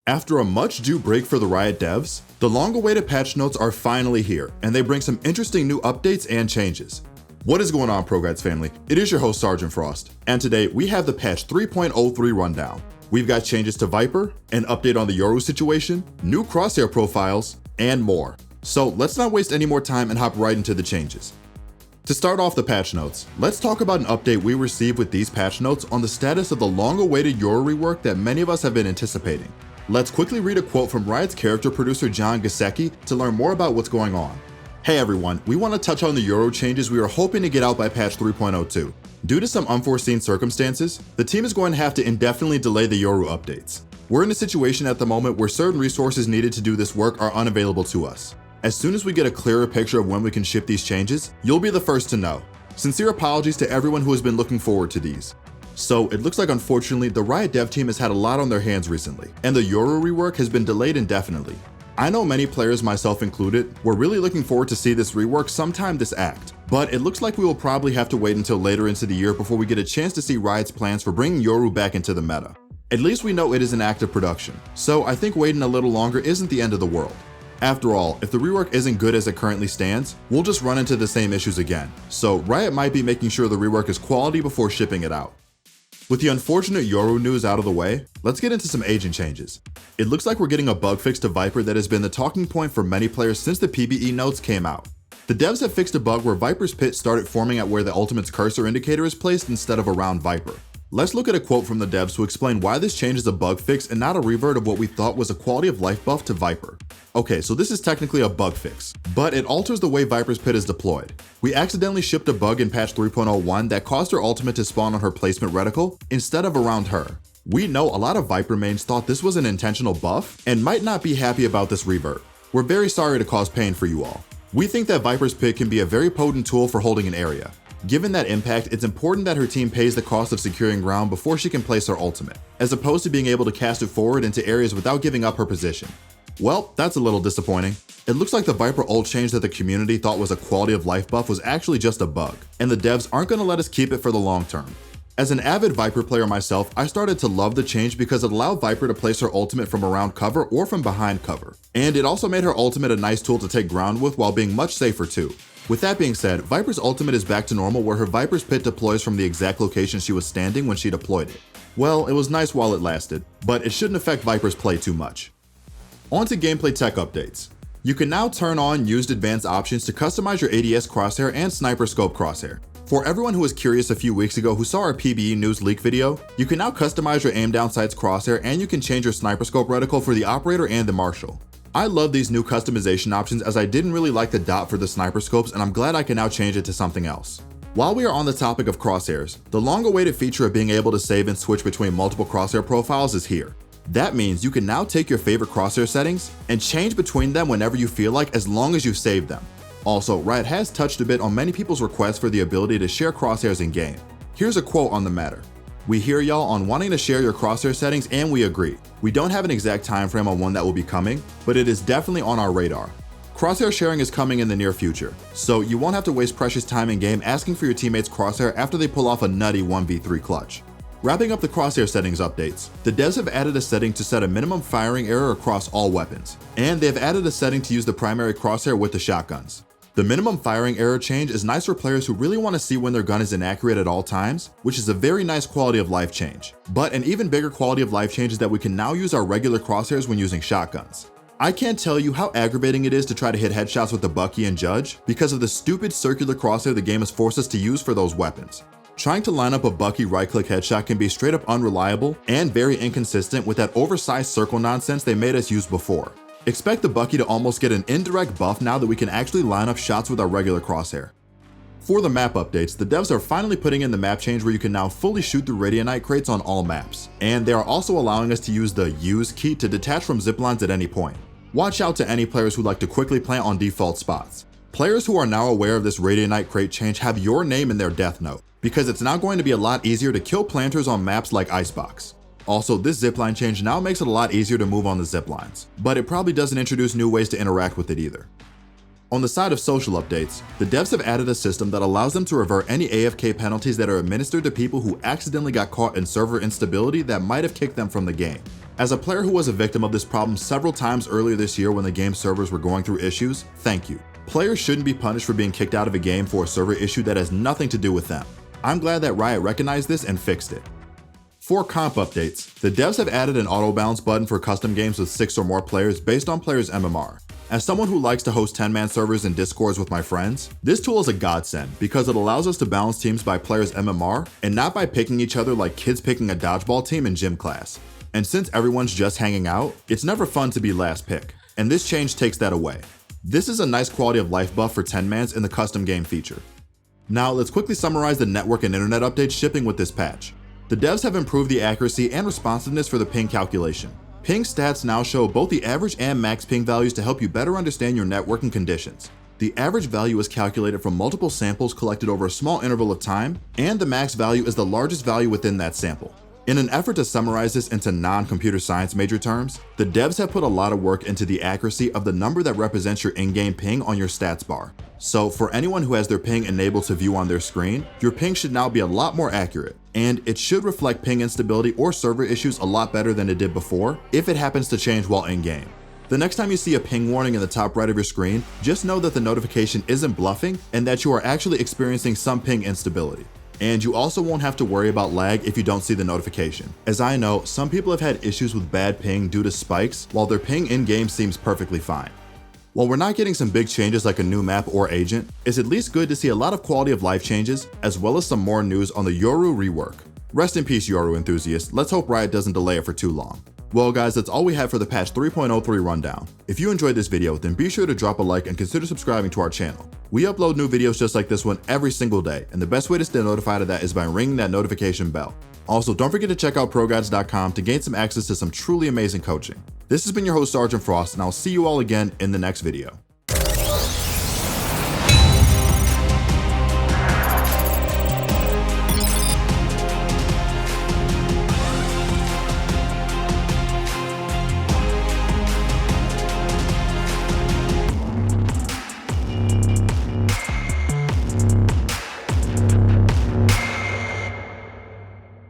After a much-due break for the Riot devs, the long-awaited patch notes are finally here, and they bring some interesting new updates and changes. What is going on, ProGuides family? It is your host, Sergeant Frost, and today we have the patch 3.03 rundown. We've got changes to Viper, an update on the Yoru situation, new Crosshair profiles, and more. So let's not waste any more time and hop right into the changes. To start off the patch notes, let's talk about an update we received with these patch notes on the status of the long-awaited Yoru rework that many of us have been anticipating. Let's quickly read a quote from Riot's character producer John Gasecki to learn more about what's going on. Hey everyone, we want to touch on the Yoru changes we are hoping to get out by patch 3.02. Due to some unforeseen circumstances, the team is going to have to indefinitely delay the Yoru updates. We're in a situation at the moment where certain resources needed to do this work are unavailable to us. As soon as we get a clearer picture of when we can ship these changes, you'll be the first to know. Sincere apologies to everyone who has been looking forward to these. So it looks like unfortunately the Riot dev team has had a lot on their hands recently, and the Yoru rework has been delayed indefinitely. I know many players, myself included, were really looking forward to see this rework sometime this act, but it looks like we will probably have to wait until later into the year before we get a chance to see Riot's plans for bringing Yoru back into the meta. At least we know it is in active production, so I think waiting a little longer isn't the end of the world. After all, if the rework isn't good as it currently stands, we'll just run into the same issues again, so Riot might be making sure the rework is quality before shipping it out. With the unfortunate Yoru news out of the way, let's get into some agent changes. It looks like we're getting a bug fix to Viper that has been the talking point for many players since the PBE notes came out. The devs have fixed a bug where Viper's pit started forming at where the ultimate's cursor indicator is placed instead of around Viper. Let's look at a quote from the devs to explain why this change is a bug fix and not a revert of what we thought was a quality of life buff to Viper. Okay, so this is technically a bug fix, but it alters the way Viper's pit is deployed. We accidentally shipped a bug in patch 3.01 that caused her ultimate to spawn on her placement reticle instead of around her. We know a lot of Viper mains thought this was an intentional buff and might not be happy about this revert. We're very sorry to cause pain for you all. We think that Viper's pit can be a very potent tool for holding an area. Given that impact, it's important that her team pays the cost of securing ground before she can place her ultimate, as opposed to being able to cast it forward into areas without giving up her position. Well, that's a little disappointing. It looks like the Viper ult change that the community thought was a quality of life buff was actually just a bug, and the devs aren't going to let us keep it for the long term. As an avid Viper player myself, I started to love the change because it allowed Viper to place her ultimate from around cover or from behind cover, and it also made her ultimate a nice tool to take ground with while being much safer too. With that being said, Viper's ultimate is back to normal where her Viper's pit deploys from the exact location she was standing when she deployed it. Well, it was nice while it lasted, but it shouldn't affect Viper's play too much. On to gameplay tech updates. You can now turn on used advanced options to customize your ADS crosshair and sniper scope crosshair. For everyone who was curious a few weeks ago who saw our PBE news leak video, you can now customize your aim down sights crosshair and you can change your sniper scope reticle for the operator and the marshal. I love these new customization options as I didn't really like the dot for the sniper scopes and I'm glad I can now change it to something else. While we are on the topic of crosshairs, the long-awaited feature of being able to save and switch between multiple crosshair profiles is here. That means you can now take your favorite crosshair settings and change between them whenever you feel like as long as you save them. Also, Riot has touched a bit on many people's requests for the ability to share crosshairs in game. Here's a quote on the matter. We hear y'all on wanting to share your crosshair settings and we agree. We don't have an exact time frame on when that will be coming, but it is definitely on our radar. Crosshair sharing is coming in the near future, so you won't have to waste precious time in game asking for your teammates' crosshair after they pull off a nutty 1v3 clutch. Wrapping up the crosshair settings updates, the devs have added a setting to set a minimum firing error across all weapons, and they've added a setting to use the primary crosshair with the shotguns. The minimum firing error change is nice for players who really want to see when their gun is inaccurate at all times, which is a very nice quality of life change. But an even bigger quality of life change is that we can now use our regular crosshairs when using shotguns. I can't tell you how aggravating it is to try to hit headshots with the Bucky and Judge because of the stupid circular crosshair the game has forced us to use for those weapons. Trying to line up a Bucky right-click headshot can be straight up unreliable and very inconsistent with that oversized circle nonsense they made us use before. Expect the Bucky to almost get an indirect buff now that we can actually line up shots with our regular crosshair. For the map updates, the devs are finally putting in the map change where you can now fully shoot through Radianite crates on all maps, and they are also allowing us to use the use key to detach from ziplines at any point. Watch out to any players who like to quickly plant on default spots. Players who are now aware of this Radianite crate change have your name in their death note, because it's now going to be a lot easier to kill planters on maps like Icebox. Also, this zipline change now makes it a lot easier to move on the ziplines, but it probably doesn't introduce new ways to interact with it either. On the side of social updates, the devs have added a system that allows them to revert any AFK penalties that are administered to people who accidentally got caught in server instability that might have kicked them from the game. As a player who was a victim of this problem several times earlier this year when the game's servers were going through issues, thank you. Players shouldn't be punished for being kicked out of a game for a server issue that has nothing to do with them. I'm glad that Riot recognized this and fixed it. For comp updates, the devs have added an auto balance button for custom games with 6 or more players based on players' MMR. As someone who likes to host 10-man servers and discords with my friends, this tool is a godsend because it allows us to balance teams by players' MMR and not by picking each other like kids picking a dodgeball team in gym class. And since everyone's just hanging out, it's never fun to be last pick, and this change takes that away. This is a nice quality of life buff for 10-mans in the custom game feature. Now let's quickly summarize the network and internet updates shipping with this patch. The devs have improved the accuracy and responsiveness for the ping calculation. Ping stats now show both the average and max ping values to help you better understand your networking conditions. The average value is calculated from multiple samples collected over a small interval of time, and the max value is the largest value within that sample. In an effort to summarize this into non-computer science major terms, the devs have put a lot of work into the accuracy of the number that represents your in-game ping on your stats bar. So for anyone who has their ping enabled to view on their screen, your ping should now be a lot more accurate, and it should reflect ping instability or server issues a lot better than it did before if it happens to change while in-game. The next time you see a ping warning in the top right of your screen, just know that the notification isn't bluffing and that you are actually experiencing some ping instability. And you also won't have to worry about lag if you don't see the notification. As I know, some people have had issues with bad ping due to spikes, while their ping in-game seems perfectly fine. While we're not getting some big changes like a new map or agent, it's at least good to see a lot of quality of life changes, as well as some more news on the Yoru rework. Rest in peace, Yoru enthusiasts. Let's hope Riot doesn't delay it for too long. Well guys, that's all we have for the patch 3.03 rundown. If you enjoyed this video, then be sure to drop a like and consider subscribing to our channel. We upload new videos just like this one every single day, and the best way to stay notified of that is by ringing that notification bell. Also, don't forget to check out ProGuides.com to gain some access to some truly amazing coaching. This has been your host, Sergeant Frost, and I'll see you all again in the next video.